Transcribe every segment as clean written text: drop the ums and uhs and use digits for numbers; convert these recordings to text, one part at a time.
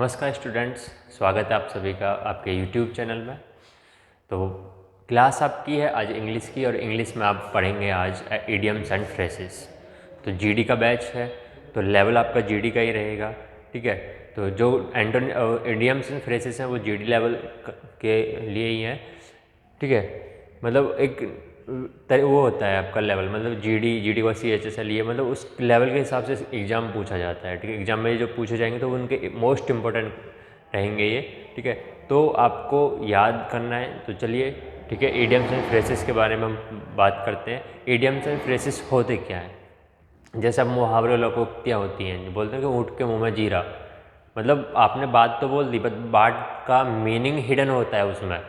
नमस्कार स्टूडेंट्स, स्वागत है आप सभी का आपके YouTube चैनल में। तो क्लास आपकी है आज इंग्लिश की, और इंग्लिश में आप पढ़ेंगे आज इडियम्स एंड फ्रेजेस। तो जीडी का बैच है, तो लेवल आपका जीडी का ही रहेगा, ठीक है। तो जो इडियम्स एंड फ्रेजेस हैं वो जीडी लेवल के लिए ही हैं, ठीक है। मतलब एक वो होता है आपका लेवल, मतलब जीडी का CHSL ये मतलब उस लेवल के हिसाब से एग्ज़ाम पूछा जाता है, ठीक है। एग्ज़ाम में जो पूछे जाएंगे तो उनके मोस्ट इम्पोर्टेंट रहेंगे ये, ठीक है। तो आपको याद करना है, तो चलिए ठीक है। इडियम्स एंड फ्रेजेस के बारे में हम बात करते हैं। इडियम्स एंड फ्रेजेस होते क्या हैं? जैसे अब मुहावरे लोकोक्तियाँ होती हैं, जो बोलते हैं कि ऊँट के मुँह में जीरा, मतलब आपने बात तो बोल दी बट बात का मीनिंग हिडन होता है उसमें।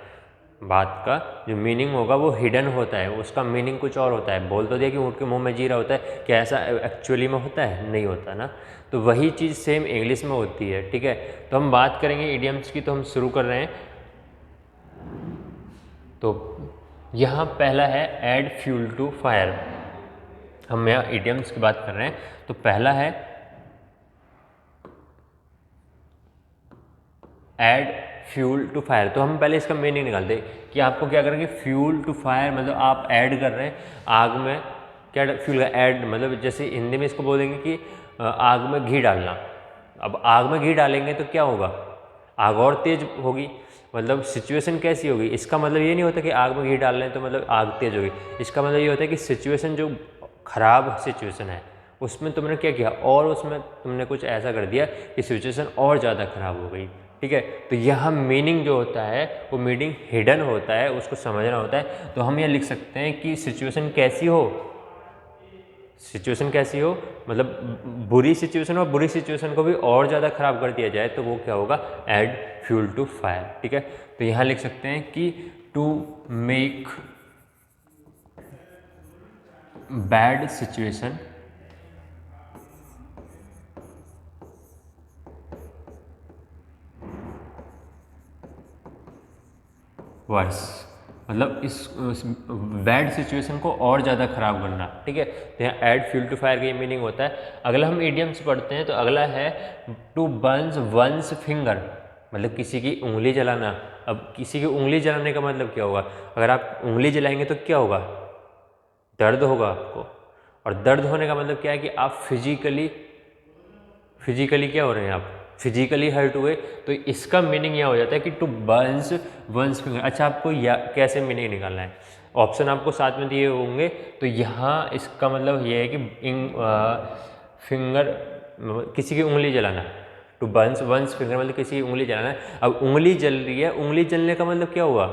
बात का जो मीनिंग होगा वो हिडन होता है, उसका मीनिंग कुछ और होता है। बोल तो दिया कि ऊँट के मुंह में जीरा होता है, क्या ऐसा एक्चुअली में होता है? नहीं होता ना। तो वही चीज़ सेम इंग्लिश में होती है, ठीक है। तो हम बात करेंगे इडियम्स की, तो हम शुरू कर रहे हैं। तो यहाँ पहला है ऐड फ्यूल टू फायर। हम यहाँ इडियम्स की बात कर रहे हैं, तो पहला है ऐड फ्यूल टू फायर। तो हम पहले इसका मीनिंग निकालते हैं कि आपको क्या करेंगे। फ्यूल टू फायर मतलब आप ऐड कर रहे हैं आग में, क्या फ्यूल का ऐड मतलब जैसे हिंदी में इसको बोलेंगे कि आग में घी डालना। अब आग में घी डालेंगे तो क्या होगा, आग और तेज होगी। मतलब सिचुएशन कैसी होगी, इसका मतलब ये नहीं होता कि आग में घी डाल रहे हैं तो मतलब आग तेज होगी। इसका मतलब ये होता है कि सिचुएशन जो खराब सिचुएशन है उसमें तुमने क्या किया, और उसमें तुमने कुछ ऐसा कर दिया कि सिचुएशन और ज़्यादा खराब हो गई, ठीक है। तो यहाँ मीनिंग जो होता है वो मीनिंग हिडन होता है, उसको समझना होता है। तो हम ये लिख सकते हैं कि सिचुएशन कैसी हो, सिचुएशन कैसी हो मतलब बुरी सिचुएशन हो, बुरी सिचुएशन को भी और ज़्यादा खराब कर दिया जाए तो वो क्या होगा, ऐड फ्यूल टू फायर, ठीक है। तो यहाँ लिख सकते हैं कि to make bad situation worse, मतलब इस बैड सिचुएशन को और ज़्यादा खराब करना, ठीक है। तो यहाँ ऐड फ्यूल टू फायर का ये मीनिंग होता है। अगला हम इडियम्स पढ़ते हैं, तो अगला है टू बर्न्स वंस फिंगर, मतलब किसी की उंगली जलाना। अब किसी की उंगली जलाने का मतलब क्या होगा, अगर आप उंगली जलाएंगे तो क्या होगा, दर्द होगा आपको। और दर्द होने का मतलब क्या है कि आप फिजिकली क्या हो रहे हैं, आप फिजिकली हर्ट हुए। तो इसका मीनिंग यह हो जाता है कि टू बर्न्स वंस फिंगर। अच्छा, आपको कैसे मीनिंग निकालना है, ऑप्शन आपको साथ में दिए होंगे। तो यहाँ इसका मतलब ये है कि फिंगर किसी की उंगली जलाना, टू बर्न्स वंस फिंगर मतलब किसी की उंगली जलाना है। अब उंगली जल रही है, उंगली जलने का मतलब क्या हुआ,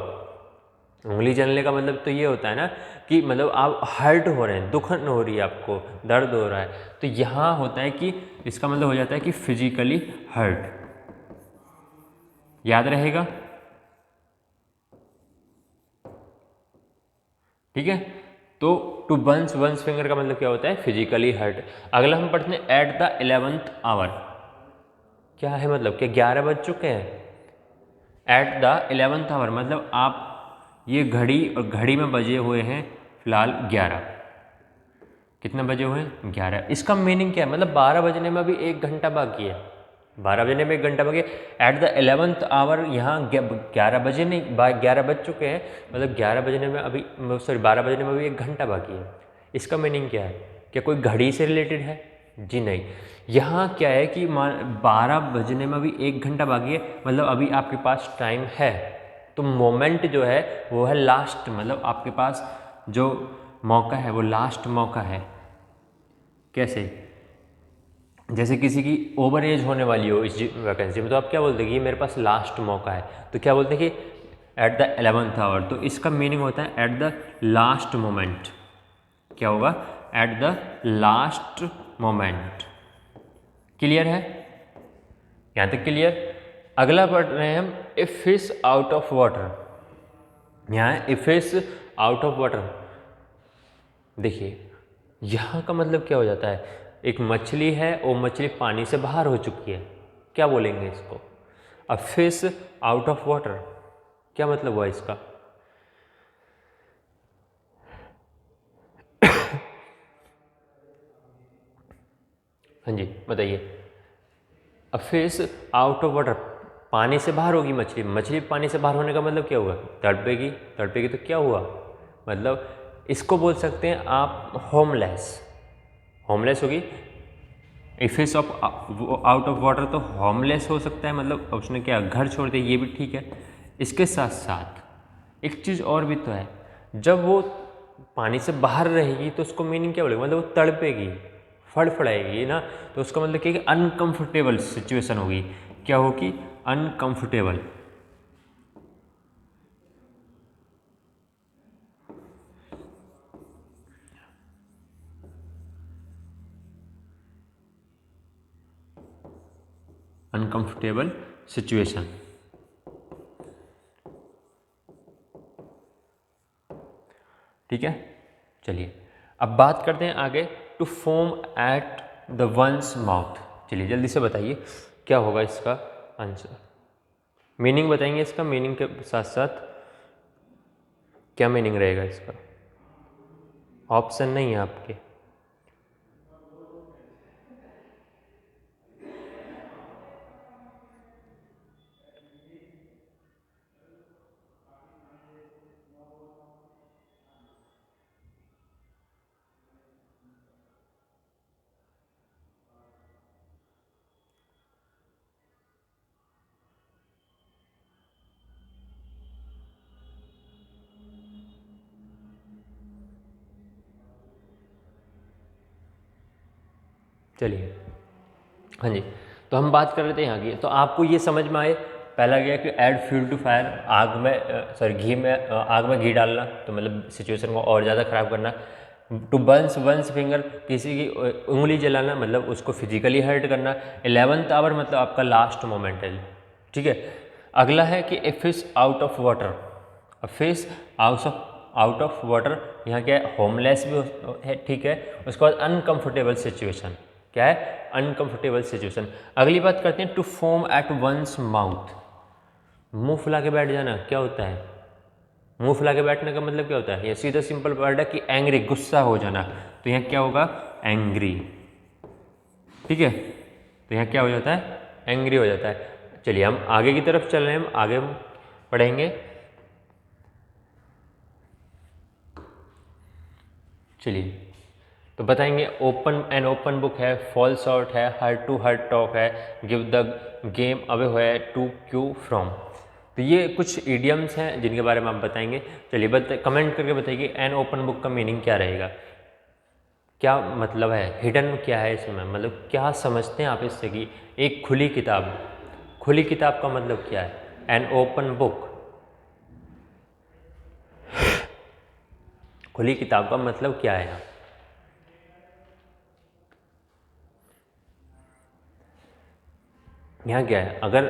उंगली जलने का मतलब तो ये होता है ना कि मतलब आप हर्ट हो रहे हैं, दुखन हो रही है, आपको दर्द हो रहा है। तो यहाँ होता है कि इसका मतलब हो जाता है कि फिजिकली हर्ट, याद रहेगा, ठीक है। तो टू बर्न्स वंस फिंगर का मतलब क्या होता है, फिजिकली हर्ट। अगला हम पढ़ते हैं एट द 11th आवर। क्या है मतलब, क्या 11 बज चुके हैं। एट द 11th आवर मतलब आप ये घड़ी, और घड़ी में बजे हुए हैं फिलहाल 11। कितने बजे हुए हैं, 11। इसका मीनिंग क्या है, मतलब 12 बजने में अभी 1 घंटा बाकी है, 12 बजने में 1 घंटा बाकी है। एट द 11th आवर, यहाँ 11 बजे नहीं, 11 बज चुके हैं, मतलब 11 बजने में अभी, सॉरी 12 बजने में अभी 1 घंटा बाकी है। इसका मीनिंग क्या है, क्या कोई घड़ी से रिलेटेड है? जी नहीं। यहाँ क्या है कि 12 बजने में अभी 1 घंटा बाकी है, मतलब अभी आपके पास टाइम है। तो मोमेंट जो है वो है लास्ट, मतलब आपके पास जो मौका है वो लास्ट मौका है। कैसे, जैसे किसी की ओवर एज होने वाली हो इस वैकेंसी में, तो आप क्या बोलते हैं कि ये मेरे पास लास्ट मौका है, तो क्या बोलते हैं कि एट द 11th आवर। तो इसका मीनिंग होता है एट द लास्ट मोमेंट। क्या होगा, at the last moment. Clear है, यहाँ तक क्लियर। अगला पढ़ रहे हैं हम, a fish out of water. यहाँ a fish out of water, देखिए यहाँ का मतलब क्या हो जाता है, एक मछली है और मछली पानी से बाहर हो चुकी है, क्या बोलेंगे इसको। A fish out of water, क्या मतलब हुआ इसका, हाँ जी बताइए। A fish out of water, पानी से बाहर होगी मछली, मछली पानी से बाहर होने का मतलब क्या होगा, तड़पेगी, तड़पेगी तो क्या हुआ, मतलब इसको बोल सकते हैं आप होमलेस, होमलेस होगी। A fish of out of water तो होमलेस हो सकता है, मतलब उसने क्या घर छोड़ दिया, ये भी ठीक है। इसके साथ साथ एक चीज़ और भी तो है, जब वो पानी से बाहर रहेगी तो उसको मीनिंग क्या बोलेगा, मतलब वो तड़पेगी, फड़फड़ाएगी ना, तो उसका मतलब क्या है कि अनकंफर्टेबल सिचुएशन होगी, क्या होगी, अनकंफर्टेबल। अनकंफर्टेबल सिचुएशन, ठीक है। चलिए अब बात करते हैं आगे, to foam at the one's mouth. चलिए जल्दी से बताइए क्या होगा इसका आंसर, मीनिंग बताएंगे इसका, मीनिंग के साथ साथ क्या मीनिंग रहेगा इसका, ऑप्शन नहीं है आपके। चलिए हाँ जी, तो हम बात कर रहे थे यहाँ की, तो आपको ये समझ में आए, पहला गया कि ऐड फ्यूल टू फायर, आग में सॉरी घी में आग में घी डालना, तो मतलब सिचुएशन को और ज़्यादा ख़राब करना। टू बर्न्स वंस फिंगर, किसी की उंगली जलाना, मतलब उसको फिजिकली हर्ट करना। 11th आवर मतलब आपका लास्ट मोमेंट है, ठीक है। अगला है कि ए fish out of water, a fish out of water, यहाँ क्या है, होमलेस भी है, ठीक है। उसके बाद अनकंफर्टेबल सिचुएशन, क्या है, अनकंफर्टेबल सिचुएशन। अगली बात करते हैं to foam at one's mouth, मुंह फुला के बैठ जाना क्या होता है, मुंह फुला के बैठने का मतलब क्या होता है, ये सीधा सिंपल वर्ड है कि एंग्री, गुस्सा हो जाना, तो यहाँ क्या होगा, एंग्री, ठीक है। तो यहाँ क्या हो जाता है, एंग्री हो जाता है। चलिए हम आगे की तरफ चल रहे हैं, हम आगे पढ़ेंगे। चलिए तो बताएंगे, ओपन एन ओपन बुक है, फॉल शॉर्ट है, हार्ट टू हार्ट टॉक है, गिव द गेम अवे है, टू क्यू फ्रॉम। तो ये कुछ इडियम्स हैं जिनके बारे में आप बताएंगे। चलिए कमेंट करके बताइए एन ओपन बुक का मीनिंग क्या रहेगा, क्या मतलब है, हिडन क्या है इसमें, मतलब क्या समझते हैं आप इससे कि एक खुली किताब, खुली किताब का मतलब क्या है, एन ओपन बुक, खुली किताब का मतलब क्या है यहाँ। यहाँ क्या है, अगर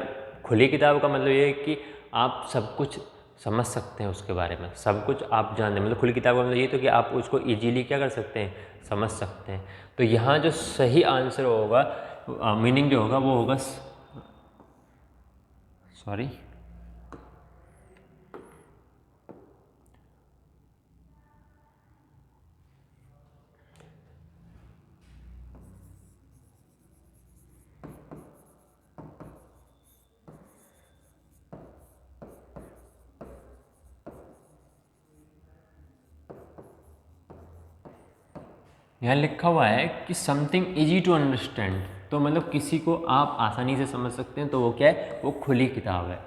खुली किताब का मतलब ये है कि आप सब कुछ समझ सकते हैं उसके बारे में, सब कुछ आप जानते हैं, मतलब खुली किताब का मतलब ये तो कि आप उसको इजीली क्या कर सकते हैं, समझ सकते हैं। तो यहाँ जो सही आंसर होगा, मीनिंग जो होगा वो होगा, सॉरी यहाँ लिखा हुआ है कि समथिंग इजी टू अंडरस्टैंड, तो मतलब किसी को आप आसानी से समझ सकते हैं, तो वो क्या है, वो खुली किताब है।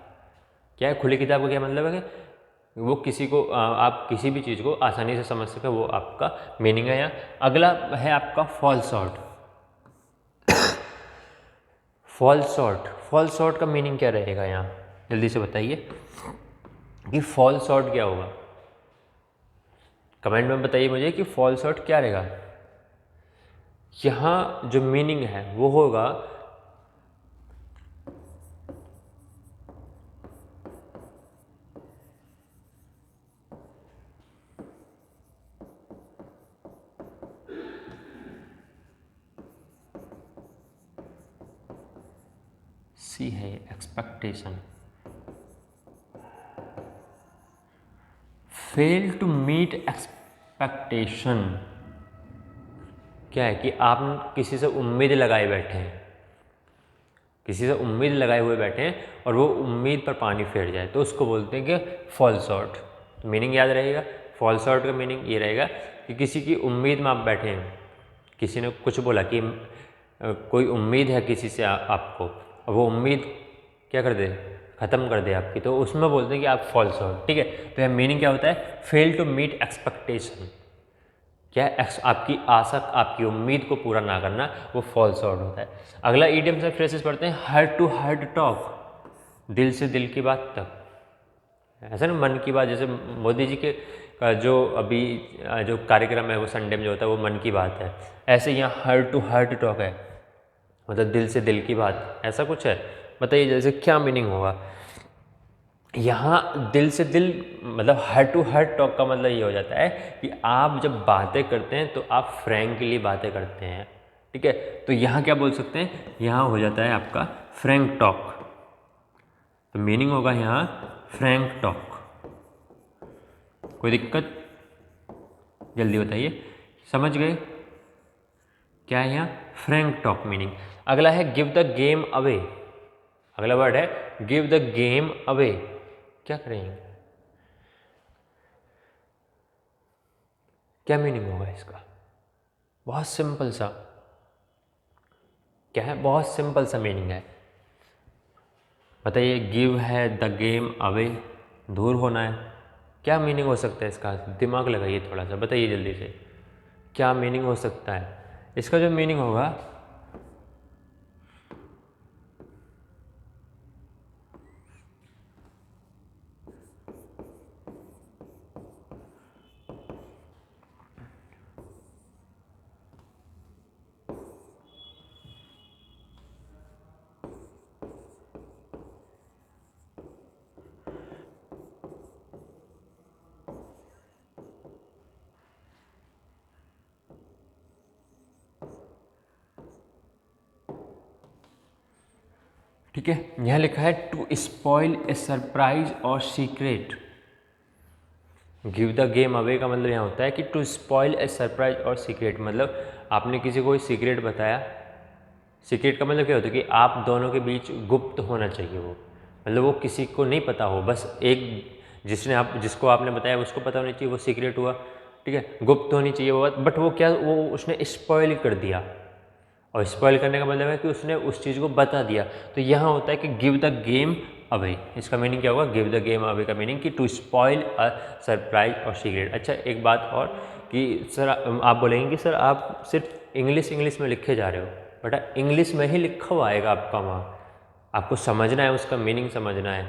क्या है, खुली किताब का क्या मतलब है कि वो किसी को आप किसी भी चीज़ को आसानी से समझ सके, वो आपका मीनिंग है। यहाँ अगला है आपका fall short, fall short, fall short का मीनिंग क्या रहेगा यहाँ, जल्दी से बताइए कि फॉल शॉर्ट क्या होगा, कमेंट में बताइए मुझे कि फॉल शॉर्ट क्या रहेगा। यहाँ जो मीनिंग है वो होगा, सी है expectation, fail to meet expectation, क्या है कि आप किसी से उम्मीद लगाए बैठे हैं, किसी से उम्मीद लगाए हुए बैठे हैं और वो उम्मीद पर पानी फेर जाए तो उसको बोलते हैं कि फॉल शॉर्ट। तो मीनिंग याद रहेगा, फॉल शॉर्ट का मीनिंग ये रहेगा कि किसी की उम्मीद में आप बैठे हैं, किसी ने कुछ बोला कि कोई उम्मीद है किसी से आपको, और वो उम्मीद क्या कर दे, ख़त्म कर दे आपकी, तो उसमें बोलते हैं कि आप फॉल शॉर्ट। ठीक है, तो यह मीनिंग क्या होता है, फेल टू मीट एक्सपेक्टेशन। क्या है, आपकी आशा, आपकी उम्मीद को पूरा ना करना, वो फॉल शॉर्ट होता है। अगला ईडियम्स एंड फ्रेजेस पढ़ते हैं, हार्ट टू हार्ट टॉक, दिल से दिल की बात तक। ऐसा ना, मन की बात, जैसे मोदी जी के का जो अभी जो कार्यक्रम है वो संडे में जो होता है वो मन की बात है, ऐसे यहाँ हार्ट टू हार्ट टॉक है, मतलब दिल से दिल की बात, ऐसा कुछ है। बताइए जैसे क्या मीनिंग होगा यहाँ दिल से दिल, मतलब हार्ट टू हार्ट टॉक का मतलब ये हो जाता है कि आप जब बातें करते हैं तो आप फ्रैंकली बातें करते हैं। ठीक है, तो यहाँ क्या बोल सकते हैं, यहाँ हो जाता है आपका फ्रैंक टॉक। तो मीनिंग होगा यहाँ फ्रैंक टॉक। कोई दिक्कत, जल्दी बताइए, समझ गए क्या है यहाँ, फ्रैंक टॉक मीनिंग। अगला है गिव द गेम अवे, अगला वर्ड है गिव द गेम अवे। क्या करेंगे, क्या मीनिंग होगा इसका, बहुत सिंपल सा, क्या है, बहुत सिंपल सा मीनिंग है। बताइए, गिव है, द गेम अवे, दूर होना है, क्या मीनिंग हो सकता है इसका, दिमाग लगाइए थोड़ा सा, बताइए जल्दी से क्या मीनिंग हो सकता है इसका। जो मीनिंग होगा, ठीक है, यहाँ लिखा है टू स्पॉइल ए सरप्राइज और secret. Give the game away का मतलब यहाँ होता है कि टू स्पॉइल ए सरप्राइज और सीक्रेट, मतलब आपने किसी को कोई सीक्रेट बताया। सीक्रेट का मतलब क्या होता है कि आप दोनों के बीच गुप्त होना चाहिए, वो मतलब वो किसी को नहीं पता हो, बस एक जिसको आपने बताया उसको पता होना चाहिए, वो सीक्रेट हुआ। ठीक है, गुप्त होनी चाहिए वो बात, बट वो क्या, वो उसने स्पॉइल कर दिया, और स्पॉइल करने का मतलब है कि उसने उस चीज़ को बता दिया। तो यहाँ होता है कि गिव द गेम अवे, इसका मीनिंग क्या होगा, गिव द गेम अवे का मीनिंग कि टू स्पॉइल अ सरप्राइज और सीक्रेट। अच्छा, एक बात और कि सर आप बोलेंगे कि सर आप सिर्फ इंग्लिश में लिखे जा रहे हो, बेटा इंग्लिश में ही लिखा हुआ आएगा आपका, वहाँ आपको समझना है, उसका मीनिंग समझना है,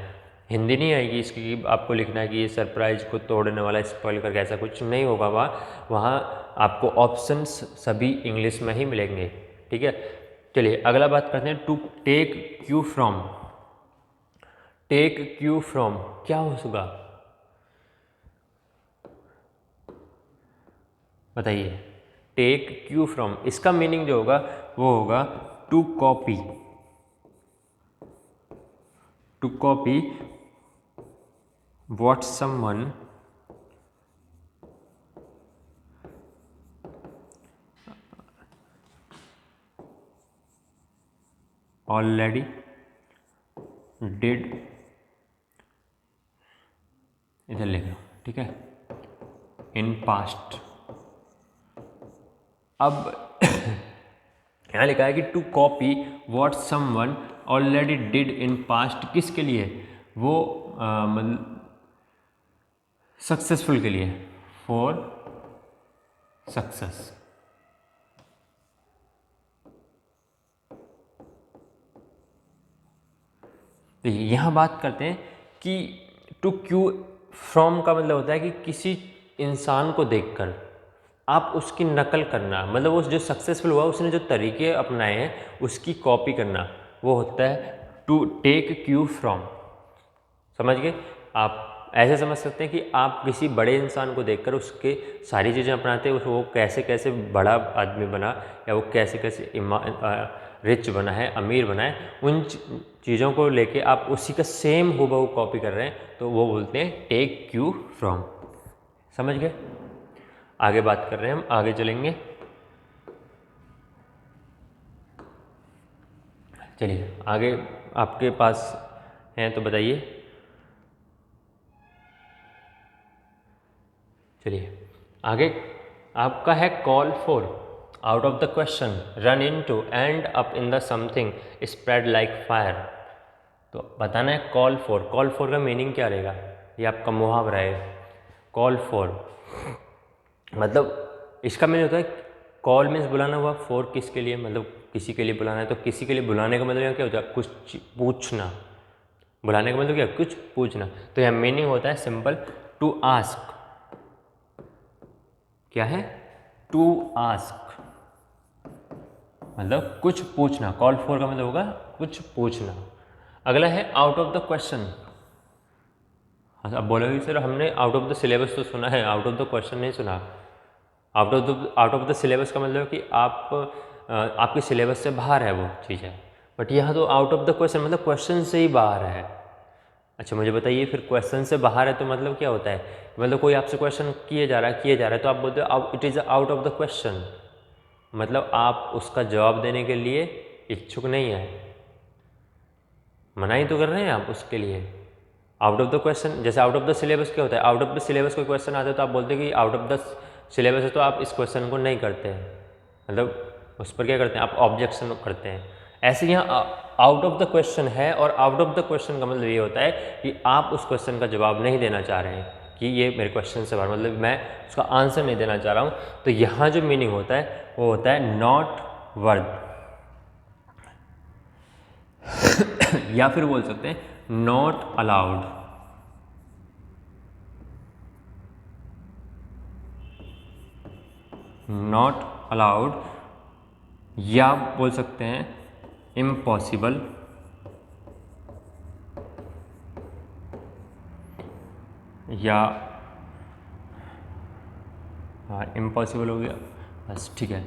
हिंदी नहीं आएगी इसकी कि आपको लिखना है कि ये सरप्राइज को तोड़ने वाला, स्पॉइल करके, ऐसा कुछ नहीं होगा। वहाँ आपको ऑप्शंस सभी इंग्लिश में ही मिलेंगे। ठीक है, चलिए अगला बात करते हैं, to take cue from. Take cue from क्या होगा, बताइए। टेक क्यू फ्रॉम, इसका मीनिंग जो होगा वो होगा to copy, to copy what someone already did, इधर लिख लो, ठीक है, इन पास्ट। अब यहाँ लिखा है कि to copy what someone already did in past, किसके लिए, वो मतलब सक्सेसफुल के लिए, फॉर सक्सेस। तो यहाँ बात करते हैं कि टू क्यू फ्रॉम का मतलब होता है कि किसी इंसान को देखकर आप उसकी नकल करना, मतलब वो जो सक्सेसफुल हुआ उसने जो तरीके अपनाए हैं उसकी कॉपी करना, वो होता है टू टेक क्यू फ्रॉम। समझ गए आप, ऐसे समझ सकते हैं कि आप किसी बड़े इंसान को देखकर उसके सारी चीज़ें अपनाते हैं, वो कैसे कैसे बड़ा आदमी बना, या वो कैसे कैसे रिच बना है, अमीर बना है, उन चीज़ों को लेके आप उसी का सेम हूबहू कॉपी कर रहे हैं, तो वो बोलते हैं टेक क्यू फ्रॉम। समझ गए, आगे बात कर रहे हैं हम, आगे चलेंगे। चलिए आगे आपके पास हैं तो बताइए। चलिए आगे आपका है call for, out of the question, run in to, end up in the something, spread like fire. तो बताना है कॉल फॉर। कॉल फॉर का मीनिंग क्या रहेगा? ये आपका मुहावरा है। कॉल फॉर मतलब इसका मीनिंग होता है कॉल मीन्स बुलाना हुआ, फॉर किसके लिए, मतलब किसी के लिए बुलाना है। तो किसी के लिए बुलाने का मतलब क्या होता है? कुछ पूछना। बुलाने का मतलब क्या? कुछ पूछना। तो यह मीनिंग होता है सिंपल, टू आस्क। क्या है? टू आस्क मतलब कुछ पूछना। कॉल फॉर का मतलब होगा कुछ पूछना। अगला है आउट ऑफ द क्वेश्चन। अब बोलोगे सर हमने आउट ऑफ द सिलेबस तो सुना है, आउट ऑफ द क्वेश्चन नहीं सुना। आउट ऑफ द सिलेबस का मतलब कि आपके सिलेबस से बाहर है वो चीज़ है। बट यहाँ तो आउट ऑफ द क्वेश्चन मतलब क्वेश्चन से ही बाहर है। अच्छा मुझे बताइए फिर क्वेश्चन से बाहर है तो मतलब क्या होता है? मतलब कोई आपसे क्वेश्चन किए जा रहा है तो आप बोलते हो it is out of the question, मतलब आप उसका जवाब देने के लिए इच्छुक नहीं है, मना ही तो कर रहे हैं आप उसके लिए। आउट ऑफ द क्वेश्चन, जैसे आउट ऑफ द सिलेबस क्या होता है? आउट ऑफ द सिलेबस कोई क्वेश्चन आता है तो आप बोलते हैं कि आउट ऑफ द सिलेबस है, तो आप इस क्वेश्चन को नहीं करते हैं, मतलब उस पर क्या करते हैं? आप ऑब्जेक्शन करते हैं। ऐसे यहाँ आउट ऑफ द क्वेश्चन है, और आउट ऑफ द क्वेश्चन का मतलब ये होता है कि आप उस क्वेश्चन का जवाब नहीं देना चाह रहे हैं कि ये मेरे क्वेश्चन से बाहर, मतलब मैं उसका आंसर नहीं देना चाह रहा हूँ। तो यहाँ जो मीनिंग होता है वो होता है नॉट वर्थ, या फिर बोल सकते हैं नॉट अलाउड। नॉट अलाउड, या बोल सकते हैं इम्पॉसिबल, या हाँ इम्पॉसिबल हो गया बस, ठीक है।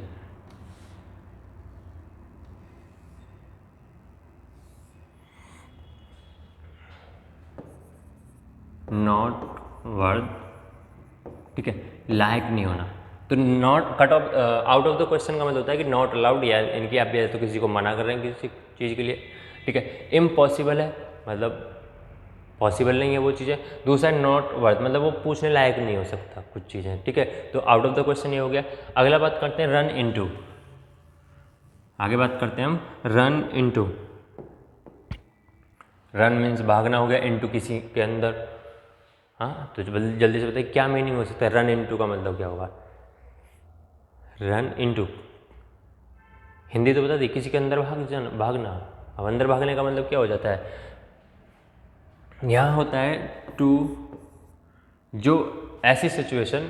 नॉट वर्थ, ठीक है, लायक नहीं होना। तो not cut off out of the question का मतलब होता है कि नॉट अलाउड, या इनकी आप या तो किसी को मना कर रहे हैं किसी चीज़ के लिए, ठीक है। इम्पॉसिबल है मतलब पॉसिबल नहीं है वो चीज़ें। दूसरा नॉट वर्थ मतलब वो पूछने लायक नहीं हो सकता कुछ चीज़ें, ठीक है। तो आउट ऑफ द क्वेश्चन ये हो गया। अगला बात करते हैं रन इनटू। आगे बात करते हैं हम रन इनटू। रन मीन्स भागना हो गया, इनटू किसी के अंदर। हाँ तो जल्दी से बताइए क्या मीनिंग हो सकता है? रन इनटू का मतलब क्या होगा? रन इनटू हिंदी तो बता दी, किसी के अंदर भागना। अब अंदर भागने का मतलब क्या हो जाता है? यहाँ होता है टू, जो ऐसी सिचुएशन,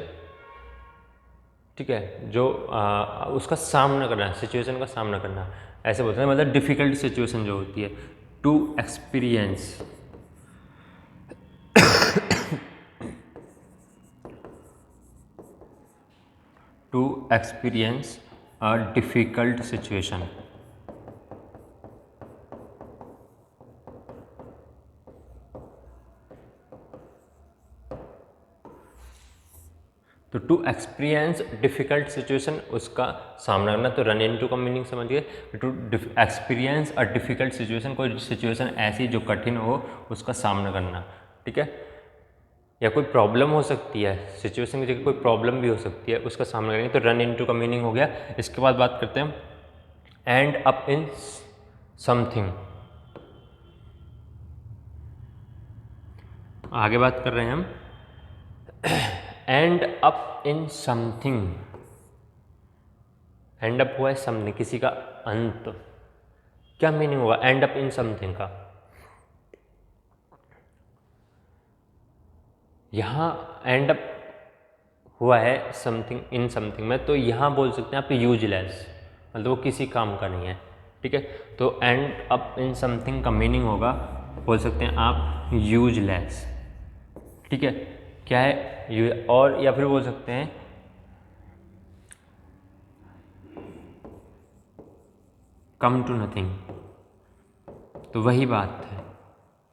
ठीक है, जो उसका सामना करना, सिचुएशन का सामना करना, ऐसे बोलते हैं, मतलब डिफ़िकल्ट सिचुएशन जो होती है। To experience, to experience a difficult situation. तो टू एक्सपीरियंस डिफ़िकल्ट सिचुएशन, उसका सामना करना। तो रन इनटू का मीनिंग समझिए, to experience a difficult situation, कोई सिचुएशन ऐसी जो कठिन हो उसका सामना करना, ठीक है। या कोई प्रॉब्लम हो सकती है, सिचुएशन की जगह कोई प्रॉब्लम भी हो सकती है, उसका सामना करेंगे। तो रन इनटू का मीनिंग हो गया। इसके बाद बात करते हैं एंड अप इन समथिंग। आगे बात कर रहे हैं हम and up in something. And up हुआ है समथिंग, किसी का अंत। क्या मीनिंग होगा एंड अप इन समथिंग का? यहाँ एंड अप हुआ है समथिंग इन समथिंग में, तो यहाँ बोल सकते हैं आप यूजलेस, मतलब वो किसी काम का नहीं है, ठीक है। तो एंड अप इन समथिंग का मीनिंग होगा, बोल सकते हैं आप यूजलेस, ठीक है। क्या है और या फिर बोल सकते हैं कम टू नथिंग। तो वही बात है,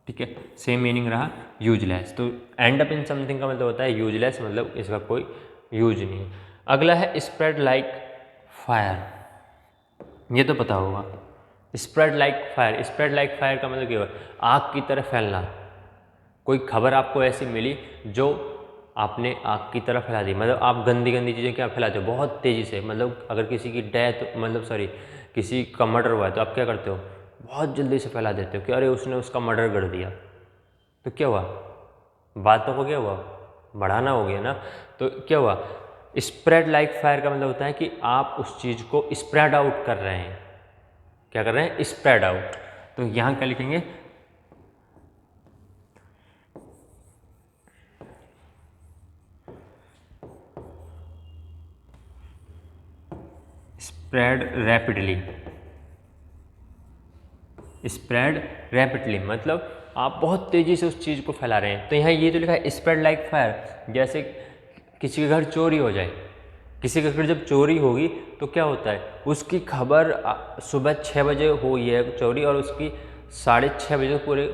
ठीक है, सेम मीनिंग रहा यूजलेस। तो एंड अप इन समथिंग का मतलब होता है यूजलेस, मतलब इसका कोई यूज नहीं है। अगला है स्प्रेड लाइक फायर। ये तो पता होगा spread like fire, spread like fire का मतलब क्या हुआ, आग की तरह फैलना। कोई खबर आपको ऐसी मिली जो आपने आग की तरह फैला दी, मतलब आप गंदी गंदी चीज़ें क्या फैलाते हो बहुत तेज़ी से, मतलब अगर किसी की डेथ, मतलब सॉरी किसी का मर्डर हुआ है तो आप क्या करते हो, बहुत जल्दी से फैला देते हो कि अरे उसने उसका मर्डर कर दिया। तो क्या हुआ, बात तो हो गया, हुआ बढ़ाना हो गया ना। तो क्या हुआ, स्प्रेड लाइक फायर का मतलब होता है कि आप उस चीज़ को स्प्रेड आउट कर रहे हैं। क्या कर रहे हैं, स्प्रेड आउट। तो यहाँ क्या लिखेंगे, स्प्रेड रैपिडली, स्प्रेड रैपिडली मतलब आप बहुत तेज़ी से उस चीज़ को फैला रहे हैं। तो यहाँ ये जो लिखा है स्प्रेड लाइक फायर, जैसे किसी के घर चोरी हो जाए, किसी के घर जब चोरी होगी तो क्या होता है, उसकी खबर सुबह 6 बजे हुई है चोरी और उसकी 6:30 बजे पूरे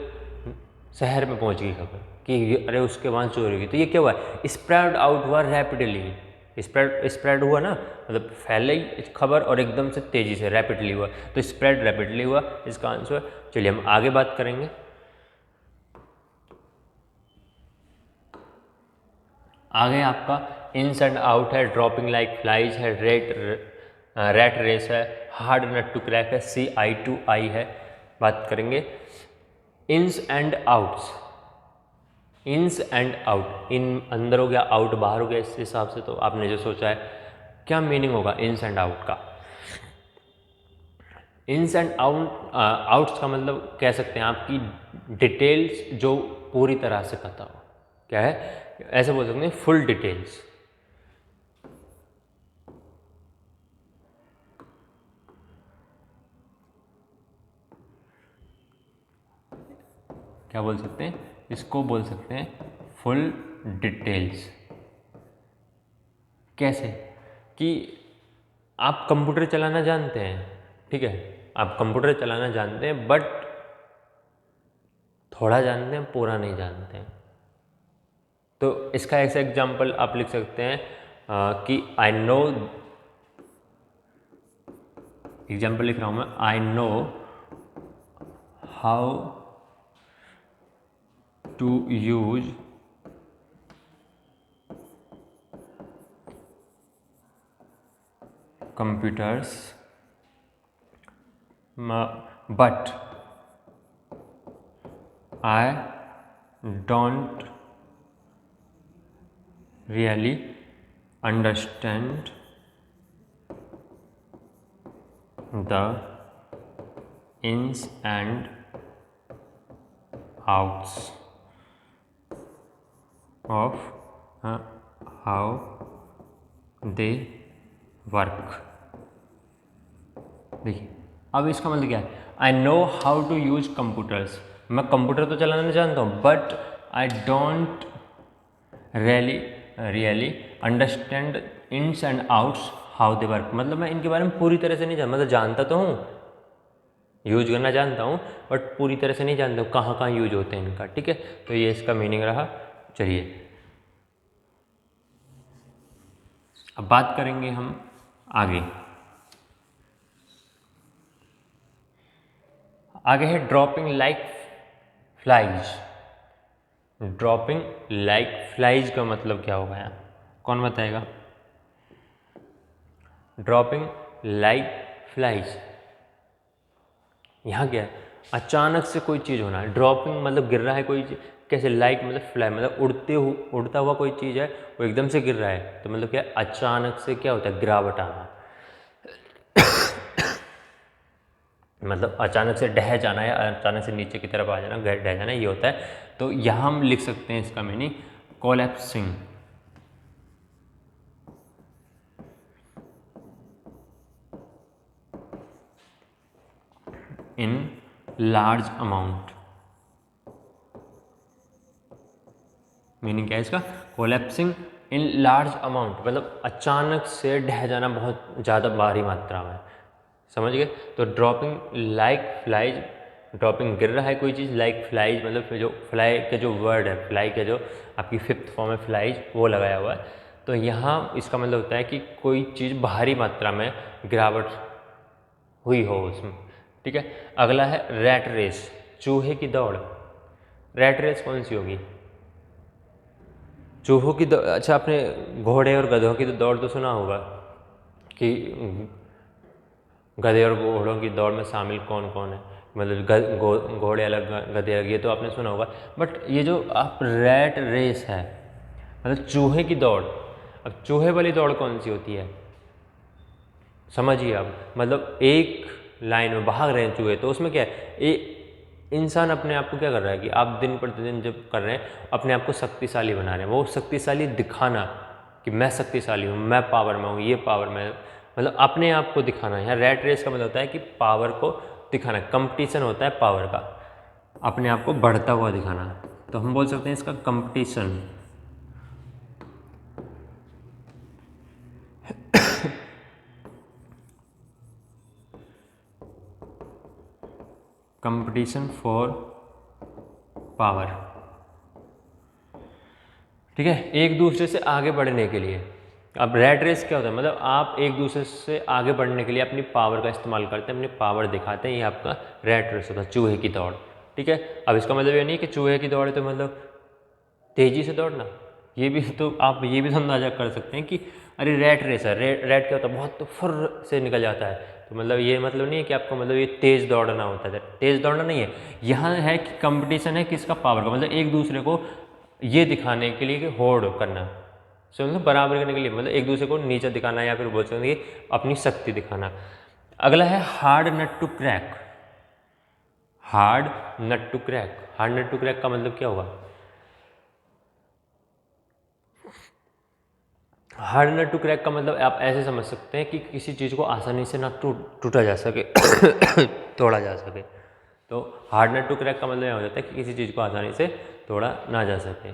शहर में पहुंच गई खबर कि अरे उसके वहाँ चोरी हुई। तो ये क्या हुआ, स्प्रेड आउट हुआ रैपिडली, स्प्रेड हुआ ना, मतलब फैले खबर और एकदम से तेज़ी से रैपिडली हुआ, तो स्प्रेड रैपिडली हुआ इसका आंसर। चलिए हम आगे बात करेंगे। आगे आपका इन्स एंड आउट है, ड्रॉपिंग लाइक फ्लाइज है, रैट रेस है, हार्ड नट टू क्रैक है, CI2I है। बात करेंगे ins and outs, ins and out, in अंदर हो गया, आउट बाहर हो गया, इस हिसाब से तो आपने जो सोचा है क्या मीनिंग होगा इन्स एंड आउट का। इन्स एंड आउट्स का मतलब कह सकते हैं आपकी डिटेल्स जो पूरी तरह से पता हो, क्या है, ऐसे बोल सकते हैं फुल डिटेल्स। क्या बोल सकते हैं, इसको बोल सकते हैं फुल डिटेल्स। कैसे, कि आप कंप्यूटर चलाना जानते हैं, ठीक है, आप कंप्यूटर चलाना जानते हैं बट थोड़ा जानते हैं, पूरा नहीं जानते हैं। तो इसका ऐसा एग्जांपल आप लिख सकते हैं कि आई नो, एग्जांपल लिख रहा हूँ मैं, I know how to use computers but I don't really understand the ins and outs of how they work। देखिए अब इसका मतलब क्या है, I know how to use computers, मैं कंप्यूटर तो चलाना जानता हूँ but I don't really understand ins and outs how they work, मतलब मैं इनके बारे में पूरी तरह से नहीं जानता, मतलब जानता तो हूँ, यूज करना जानता हूँ बट पूरी तरह से नहीं जानता हूँ कहाँ कहाँ यूज होते हैं इनका, ठीक है। तो ये इसका मीनिंग रहा। चलिए अब बात करेंगे हम आगे। आगे है dropping like flies. Dropping like flies का मतलब क्या होगा यहाँ, कौन बताएगा। ड्रॉपिंग लाइक फ्लाइज, यहाँ क्या है, अचानक से कोई चीज़ होना है। ड्रॉपिंग मतलब गिर रहा है कोई चीज़, कैसे, लाइक मतलब फ्लाई, मतलब उड़ता हुआ कोई चीज़ है वो एकदम से गिर रहा है, तो मतलब क्या है, अचानक से क्या होता है, गिरावट आना, मतलब अचानक से ढह जाना है, अचानक से नीचे की तरफ आ जाना, ढह जाना, ये होता है। तो यहाँ हम लिख सकते हैं इसका meaning collapsing in large amount. Meaning क्या है इसका, कोलैप्सिंग इन लार्ज अमाउंट, मतलब अचानक से ढह जाना बहुत ज़्यादा भारी मात्रा में, समझ गए। तो ड्रॉपिंग लाइक फ्लाइज, ड्रॉपिंग गिर रहा है कोई चीज़, लाइक फ्लाइज मतलब जो फ्लाई के जो वर्ड है, फ्लाई के जो आपकी 5th फॉर्म है फ्लाइज, वो लगाया हुआ है। तो यहाँ इसका मतलब होता है कि कोई चीज़ भारी मात्रा में गिरावट हुई हो उसमें, ठीक ठीक है। अगला है रैट रेस, चूहे की दौड़। रैट रेस कौन सी होगी? चूहों की दौड़। अच्छा, आपने घोड़े और गधों की दौड़ तो सुना होगा कि गधे और घोड़ों की दौड़ में शामिल कौन कौन है, मतलब घोड़े अलग गधे अलग, ये तो आपने सुना होगा। बट ये जो आप रैट रेस है, मतलब चूहे की दौड़, अब चूहे वाली दौड़ कौन सी होती है समझिए आप, मतलब एक लाइन में भाग रहे हैं चूहे, तो उसमें क्या है, इंसान अपने आप को क्या कर रहा है कि आप दिन प्रतिदिन जब कर रहे हैं अपने आप को शक्तिशाली बना रहे हैं, वो शक्तिशाली दिखाना कि मैं शक्तिशाली हूँ, मैं पावर में हूँ, ये पावर में, मतलब अपने आप को दिखाना। यहाँ रैट रेस का मतलब होता है कि पावर को दिखाना, कंपटीशन होता है पावर का, अपने आप को बढ़ता हुआ दिखाना, तो हम बोल सकते हैं इसका कंपटीशन। कंपटीशन फॉर पावर, ठीक है, एक दूसरे से आगे बढ़ने के लिए। अब रैट रेस क्या होता है, मतलब आप एक दूसरे से आगे बढ़ने के लिए अपनी पावर का इस्तेमाल करते हैं, अपनी पावर दिखाते हैं, ये आपका रैट रेस होता है, चूहे की दौड़। ठीक है, अब इसका मतलब ये नहीं कि चूहे की दौड़ है तो मतलब तेजी से दौड़ना, ये भी तो आप ये भी तो अंदाजा कर सकते हैं कि अरे रैट रेस है, रैट क्या होता है, बहुत फुर्र से निकल जाता है, तो मतलब ये मतलब नहीं है कि आपको मतलब ये तेज़ दौड़ना होता है, तेज़ दौड़ना नहीं है। यहाँ है कि कंपटीशन है किसका, पावर का, मतलब एक दूसरे को ये दिखाने के लिए कि होड़ करना, सो मतलब बराबर करने के लिए, मतलब एक दूसरे को नीचे दिखाना या फिर बोल सकते हैं कि अपनी शक्ति दिखाना। अगला है hard nut to crack. Hard nut to crack, hard nut to crack का मतलब क्या होगा? हार्ड नट टू क्रैक का मतलब आप ऐसे समझ सकते हैं कि किसी चीज़ को आसानी से ना टूटा जा सके तोड़ा जा सके, तो हार्ड नट टू क्रैक का मतलब यह हो जाता है कि किसी चीज़ को आसानी से तोड़ा ना जा सके।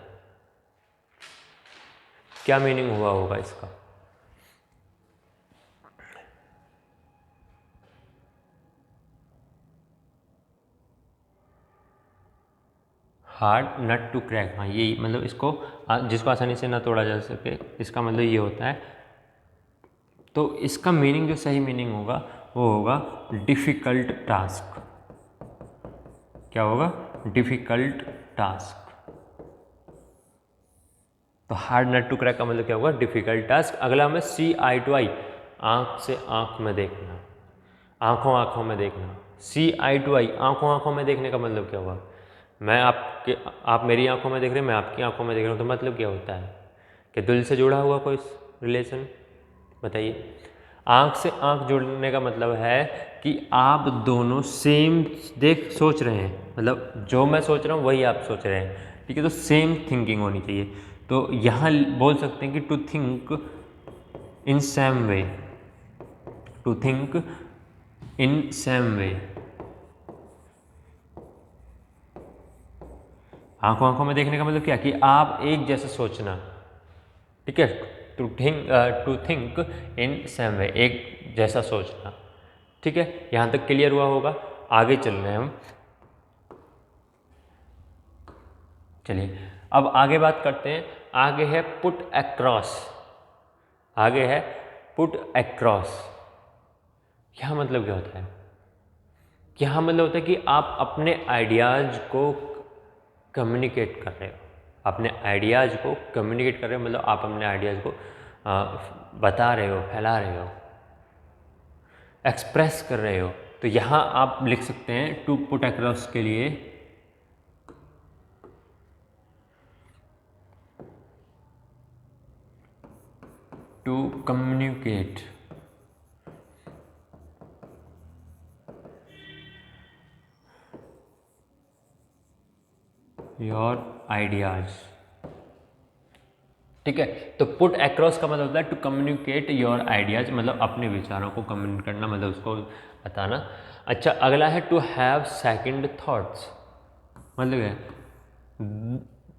क्या मीनिंग हुआ होगा इसका? हार्ड नट टू क्रैक, हाँ यही मतलब इसको जिसको आसानी से ना तोड़ा जा सके, इसका मतलब ये होता है। तो इसका मीनिंग जो सही मीनिंग होगा वो होगा डिफ़िकल्ट टास्क। क्या होगा? Difficult task. तो हार्ड नट टू क्रैक का मतलब क्या होगा? Difficult task. अगला हमें सी आई टू आई, आँख से आँख में देखना, आँखों आँखों में देखना। सी आई टू आई, आँखों आँखों में देखने का मतलब क्या हुआ? आप मेरी आंखों में देख रहे हैं, मैं आपकी आंखों में देख रहा हूँ, तो मतलब क्या होता है कि दिल से जुड़ा हुआ कोई रिलेशन? बताइए। आँख से आँख जुड़ने का मतलब है कि आप दोनों सेम सोच रहे हैं, मतलब जो मैं सोच रहा हूँ वही आप सोच रहे हैं, ठीक है, तो सेम थिंकिंग होनी चाहिए। तो यहाँ बोल सकते हैं कि to think in same way, to think in same way. आंखों आंखों में देखने का मतलब क्या कि आप एक जैसा सोचना, ठीक है, to think in same way, एक जैसा सोचना। ठीक है, यहाँ तक क्लियर हुआ होगा। आगे चल रहे हैं हम, चलिए अब आगे बात करते हैं। आगे है पुट अक्रॉस, आगे है पुट अक्रॉस। क्या मतलब क्या होता है? क्या मतलब होता है कि आप अपने आइडियाज़ को कम्युनिकेट कर रहे हो, अपने आइडियाज़ को कम्युनिकेट कर रहे हो, मतलब आप अपने आइडियाज़ को बता रहे हो, फैला रहे हो, एक्सप्रेस कर रहे हो। तो यहाँ आप लिख सकते हैं टू पुट अक्रॉस के लिए टू कम्युनिकेट योर आइडियाज़। ठीक है, तो पुट अक्रॉस का मतलब होता है टू कम्युनिकेट योर आइडियाज़, मतलब अपने विचारों को कम्युनिकेट करना, मतलब उसको बताना। अच्छा, अगला है टू हैव सेकंड थॉट्स, मतलब है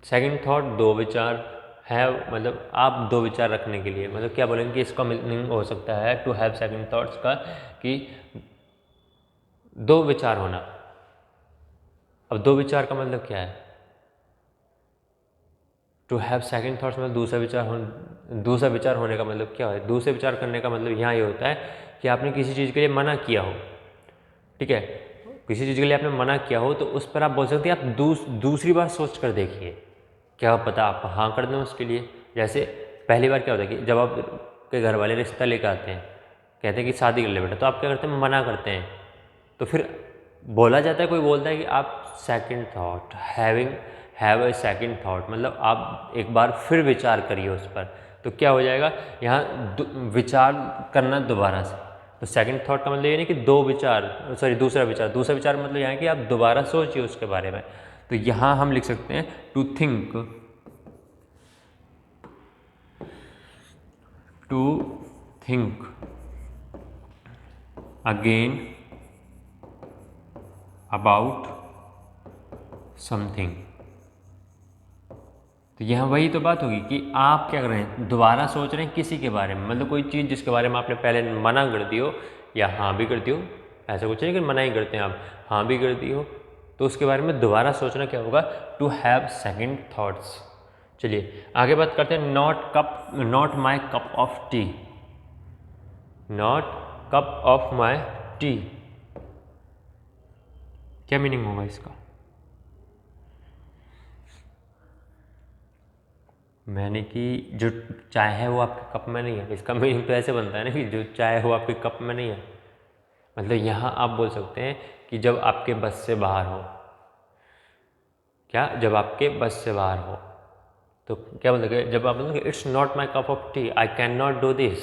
सेकंड थॉट, दो विचार, हैव मतलब आप दो विचार रखने के लिए, मतलब क्या बोलेंगे कि इसका मीनिंग हो सकता है टू हैव सेकंड थॉट्स का कि दो विचार होना। अब दो विचार का मतलब क्या है? टू हैव सेकंड थॉट्स मतलब दूसरा विचार होने का मतलब क्या है? दूसरे विचार करने का मतलब यहाँ ये होता है कि आपने किसी चीज़ के लिए मना किया हो, ठीक है, किसी चीज़ के लिए आपने मना किया हो तो उस पर आप बोल सकते हैं आप दूसरी बार सोच कर देखिए, क्या पता आप हाँ कर दें उसके लिए। जैसे पहली बार क्या होता है कि जब आप के घर वाले रिश्ता लेकर आते हैं, कहते हैं कि शादी कर ले बेटा, तो आप क्या करते हैं, मना करते हैं। तो फिर बोला जाता है, कोई बोलता है कि आप second thought have a second thought, मतलब आप एक बार फिर विचार करिए उस पर। तो क्या हो जाएगा, यहाँ विचार करना दोबारा से। तो सेकंड थॉट का मतलब ये नहीं कि दूसरा विचार मतलब यहाँ कि आप दोबारा सोचिए उसके बारे में। तो यहाँ हम लिख सकते हैं to think again about something. तो यहाँ वही तो बात होगी कि आप क्या कर रहे हैं, दोबारा सोच रहे हैं किसी के बारे में, मतलब कोई चीज़ जिसके बारे में आपने पहले मना कर दी हो या हाँ भी कर दी हो, ऐसा कुछ नहीं कि मना ही करते हैं आप, हाँ भी कर दी हो, तो उसके बारे में दोबारा सोचना क्या होगा, टू हैव सेकंड थॉट्स। चलिए आगे बात करते हैं, not my cup of T. Not cup of my T, क्या मीनिंग होगा इसका? मैंने कि जो चाय है वो आपके कप में नहीं है, इसका मीनिंग तो ऐसे बनता है ना कि जो चाय है वो आपके कप में नहीं है। मतलब यहाँ आप बोल सकते हैं कि जब आपके बस से बाहर हो, क्या जब आपके बस से बाहर हो, तो क्या मतलब जब आप बोलोगे it's not my cup of T, I can not do this,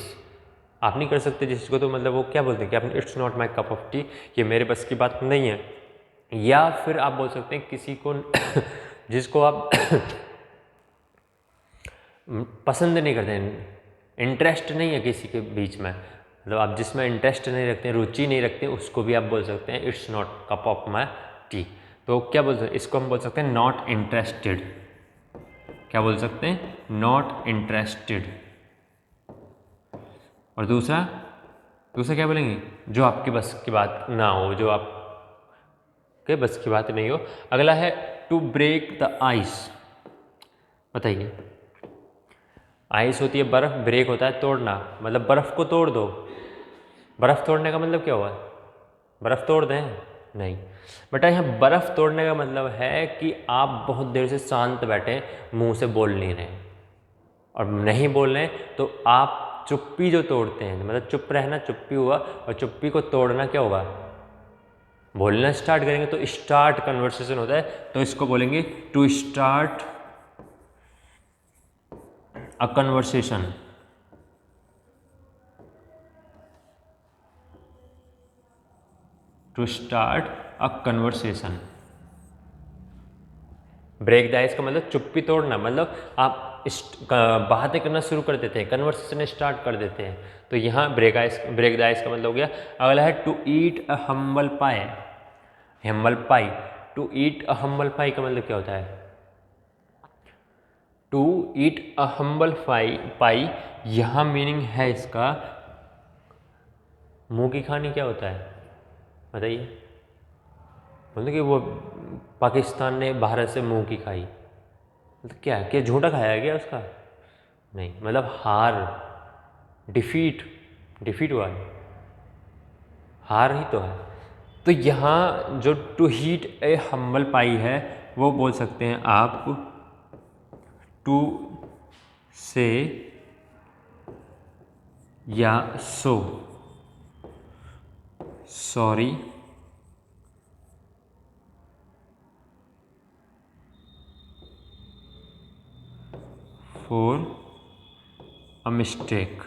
आप नहीं कर सकते जिसको, तो मतलब वो क्या बोलते हैं कि आपने it's not my cup of T, ये मेरे बस की बात नहीं है। या फिर आप बोल सकते हैं किसी को जिसको आप पसंद नहीं करते हैं, इंटरेस्ट नहीं है किसी के बीच में, मतलब आप जिसमें इंटरेस्ट नहीं रखते हैं, रुचि नहीं रखते हैं, उसको भी आप बोल सकते हैं it's not cup of my T. तो क्या बोल सकते हैं, इसको हम बोल सकते हैं नॉट इंटरेस्टेड। क्या बोल सकते हैं, नॉट इंटरेस्टेड। और दूसरा क्या बोलेंगे, जो आपके बस की बात ना हो, जो आप के बस की बात नहीं हो। अगला है टू ब्रेक द आइस। बताइए, आइस होती है बर्फ, ब्रेक होता है तोड़ना, मतलब बर्फ को तोड़ दो। बर्फ तोड़ने का मतलब क्या हुआ, बर्फ तोड़ दें, नहीं बेटा, यहाँ बर्फ तोड़ने का मतलब है कि आप बहुत देर से शांत बैठे, मुंह से बोल नहीं रहे और नहीं बोल रहे, तो आप चुप्पी जो तोड़ते हैं, मतलब चुप रहना चुप्पी हुआ, और चुप्पी को तोड़ना क्या होगा, बोलना स्टार्ट करेंगे तो स्टार्ट कन्वर्सेशन होता है, तो इसको बोलेंगे to start a conversation. To start a conversation. Break the ice का मतलब चुप्पी तोड़ना, मतलब आप बातें करना शुरू कर देते हैं, कन्वर्सेशन स्टार्ट कर देते हैं। तो यहाँ ब्रेक द आइस का मतलब हो गया। अगला है to eat a humble pie. Humble pie, to eat a humble pie का मतलब क्या होता है, टू ईट अ हम्बल पाई, यहाँ मीनिंग है इसका मुंह की खानी। क्या होता है बताइए, मतलब कि वो पाकिस्तान ने भारत से मुंह की खाई, मतलब क्या झूठा खाया गया उसका, नहीं, मतलब हार, डिफीट हुआ है, हार ही तो है। तो यहाँ जो टू हीट ए हम्बल पाई है, वो बोल सकते हैं आप टू से या so sorry for a mistake.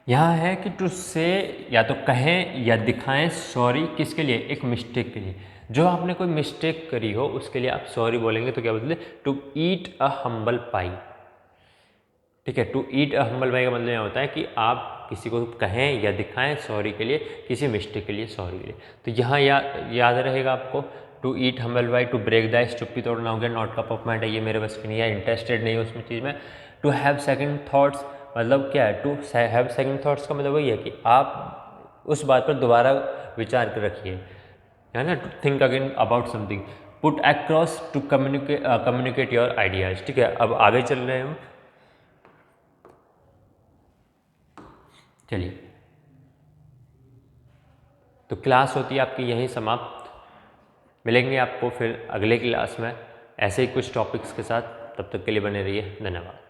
यहाँ है कि टू से या तो कहें या दिखाएं सॉरी, किसके लिए, एक मिस्टेक के लिए, जो आपने कोई मिस्टेक करी हो उसके लिए आप सॉरी बोलेंगे। तो क्या बोलते, टू ईट अ हम्बल पाई। ठीक है, to eat a humble pie का मतलब यह होता है कि आप किसी को कहें या दिखाएं सॉरी के लिए, किसी मिस्टेक के लिए सॉरी के लिए। तो यहाँ याद रहेगा आपको, to eat humble pie, to break the ice, चुप्पी तोड़ना हो गया, नॉट कप ऑफ माइंड है, ये मेरे बस की नहीं है, इंटरेस्टेड नहीं है उसमें चीज़ में। टू हैव सेकंड थॉट्स मतलब क्या है, टू हैव सेकंड थॉट्स का मतलब वही है कि आप उस बात पर दोबारा विचार कर रखिए, है ना, to think again about something. Put across, to communicate your ideas. ठीक है, अब आगे चल रहे हैं हम। चलिए, तो क्लास होती है आपकी यहीं समाप्त। मिलेंगे आपको फिर अगले क्लास में ऐसे ही कुछ टॉपिक्स के साथ। तब तक के लिए बने रहिए। धन्यवाद।